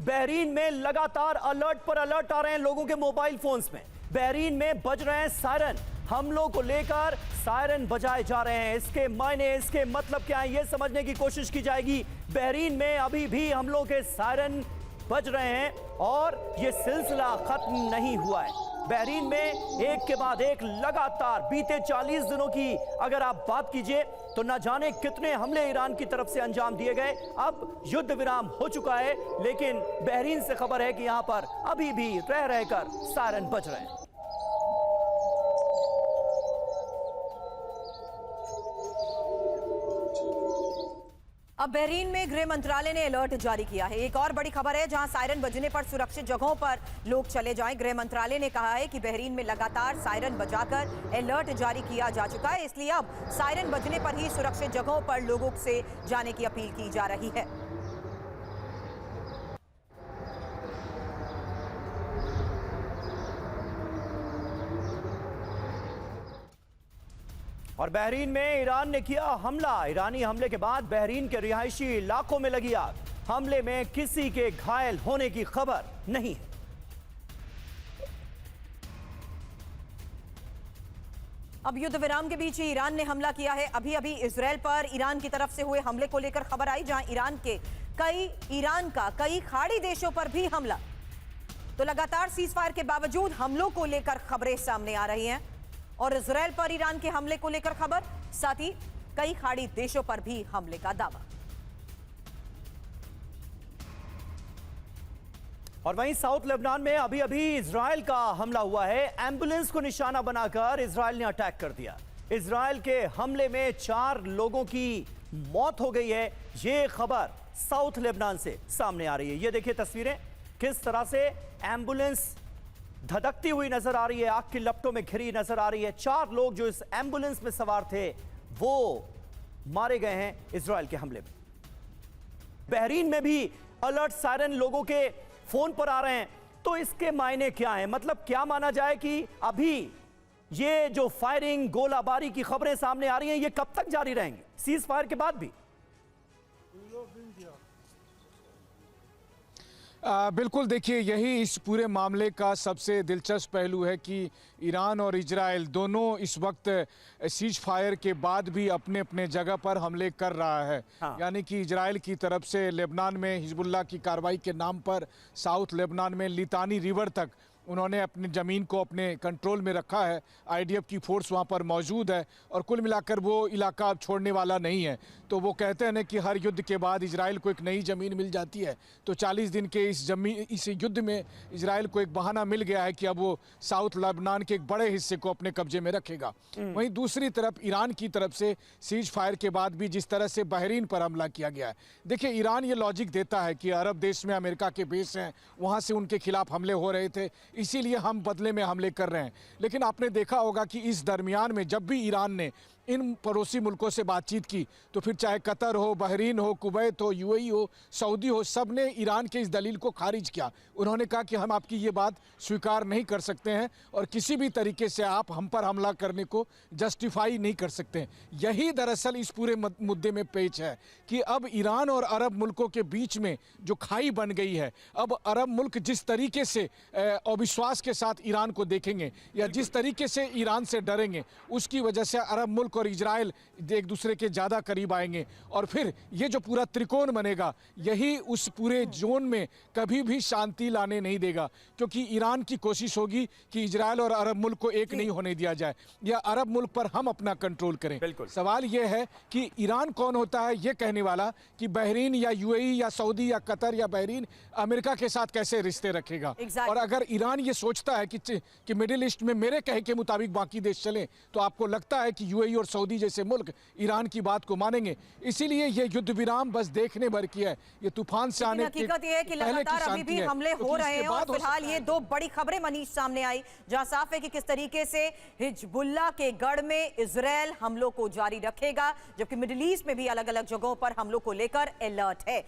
Bahrain में लगातार alert पर अलर्ट आ रहे हैं लोगों के मोबाइल फोन्स में। बहरीन में बज रहे हैं सायरन, हमलों को लेकर सायरन बजाए जा रहे हैं। इसके मायने, इसके मतलब क्या है, यह समझने की कोशिश की जाएगी। बहरीन में अभी भी हमलों के सायरन बज रहे हैं और यह सिलसिला खत्म नहीं हुआ है। बहरीन में एक के बाद एक लगातार बीते 40 दिनों की अगर आप बात कीजिए तो न जाने कितने हमले ईरान की तरफ से अंजाम दिए गए। अब युद्ध विराम हो चुका है, लेकिन बहरीन से खबर है कि यहां पर अभी भी रह रहकर सायरन बज रहे हैं। अब बहरीन में गृह मंत्रालय ने अलर्ट जारी किया है। एक और बड़ी खबर है, जहां सायरन बजने पर सुरक्षित जगहों पर लोग चले जाएं। गृह मंत्रालय ने कहा है कि बहरीन में लगातार सायरन बजाकर अलर्ट जारी किया जा चुका है, इसलिए अब सायरन बजने पर ही सुरक्षित जगहों पर लोगों से जाने की अपील की जा रही है। और बहरीन में ईरान ने किया हमला। ईरानी हमले के बाद बहरीन के रिहायशी इलाकों में लगी आग। हमले में किसी के घायल होने की खबर नहीं है। अब युद्ध विराम के बीच ही ईरान ने हमला किया है। अभी अभी इजरायल पर ईरान की तरफ से हुए हमले को लेकर खबर आई, जहां ईरान का कई खाड़ी देशों पर भी हमला। तो लगातार सीज फायर के बावजूद हमलों को लेकर खबरें सामने आ रही हैं और इजरायल पर ईरान के हमले को लेकर खबर, साथ ही कई खाड़ी देशों पर भी हमले का दावा। और वहीं साउथ लेबनान में अभी अभी इजरायल का हमला हुआ है। एम्बुलेंस को निशाना बनाकर इजरायल ने अटैक कर दिया। इजरायल के हमले में 4 लोगों की मौत हो गई है। यह खबर साउथ लेबनान से सामने आ रही है। यह देखिए तस्वीरें, किस तरह से एम्बुलेंस धधकती हुई नजर आ रही है, आग की लपटों में घिरी नजर आ रही है। 4 लोग जो इस एम्बुलेंस में सवार थे वो मारे गए हैं इजरायल के हमले में। बहरीन में भी अलर्ट सायरन लोगों के फोन पर आ रहे हैं। तो इसके मायने क्या हैं? मतलब क्या माना जाए कि अभी ये जो फायरिंग, गोलाबारी की खबरें सामने आ रही हैं, ये कब तक जारी रहेंगी, सीज फायर के बाद भी? बिल्कुल, देखिए यही इस पूरे मामले का सबसे दिलचस्प पहलू है कि ईरान और इजराइल दोनों इस वक्त सीज फायर के बाद भी अपने अपने जगह पर हमले कर रहा है। यानी कि इजराइल की तरफ से लेबनान में हिजबुल्लाह की कार्रवाई के नाम पर साउथ लेबनान में लितानी रिवर तक उन्होंने अपनी ज़मीन को अपने कंट्रोल में रखा है। आईडीएफ की फोर्स वहाँ पर मौजूद है और कुल मिलाकर वो इलाका अब छोड़ने वाला नहीं है। तो वो कहते हैं ना कि हर युद्ध के बाद इजराइल को एक नई ज़मीन मिल जाती है। तो 40 दिन के इस युद्ध में इजराइल को एक बहाना मिल गया है कि अब वो साउथ लेबनान के एक बड़े हिस्से को अपने कब्जे में रखेगा। वहीं दूसरी तरफ ईरान की तरफ से सीज फायर के बाद भी जिस तरह से बहरीन पर हमला किया गया है, देखिए ईरान ये लॉजिक देता है कि अरब देश में अमेरिका के बेस हैं, वहाँ से उनके खिलाफ हमले हो रहे थे, इसीलिए हम बदले में हमले कर रहे हैं। लेकिन आपने देखा होगा कि इस दरमियान में जब भी ईरान ने इन पड़ोसी मुल्कों से बातचीत की, तो फिर चाहे कतर हो, बहरीन हो, कुवैत हो, यूएई हो, सऊदी हो, सब ने ईरान के इस दलील को खारिज किया। उन्होंने कहा कि हम आपकी ये बात स्वीकार नहीं कर सकते हैं और किसी भी तरीके से आप हम पर हमला करने को जस्टिफाई नहीं कर सकते हैं। यही दरअसल इस पूरे मुद्दे में पेच है कि अब ईरान और अरब मुल्कों के बीच में जो खाई बन गई है, अब अरब मुल्क जिस तरीके से अविश्वास के साथ ईरान को देखेंगे या जिस तरीके से ईरान से डरेंगे, उसकी वजह से अरब मुल्क और इजराइल एक दूसरे के ज़्यादा करीब आएंगे और फिर ये जो पूरा त्रिकोण बनेगा, यही उस पूरे जोन में कभी भी शांति लाने नहीं देगा। क्योंकि ईरान की कोशिश होगी कि इजराइल और अरब मुल्क को एक नहीं होने दिया जाए या अरब मुल्क पर हम अपना कंट्रोल करें। सवाल यह है कि ईरान कौन होता है ये कहने वाला कि बहरीन या यूएई या सऊदी या कतर या बहरीन अमेरिका के साथ कैसे रिश्ते रखेगा। और अगर ईरान ये सोचता है कि मिडिल ईस्ट में मेरे कहे के मुताबिक बाकी देश चले, तो आपको लगता है कि यूएई और सऊदी जैसे मुल्क ईरान की बात को मानेंगे। इसीलिए ये युद्ध विराम बस देखने भर की है। ये तूफान से आने की हकीकत ये है कि लगातार अभी भी हमले हो रहे हैं और फिलहाल ये 2 बड़ी खबरें मनीष सामने आई, जहां साफ है कि किस तरीके से हिजबुल्लाह के गढ़ में इजरायल हमलों को जारी रखेगा, जबकि मिडिल ईस्ट में भी अलग अलग जगहों पर हमलों को लेकर अलर्ट है।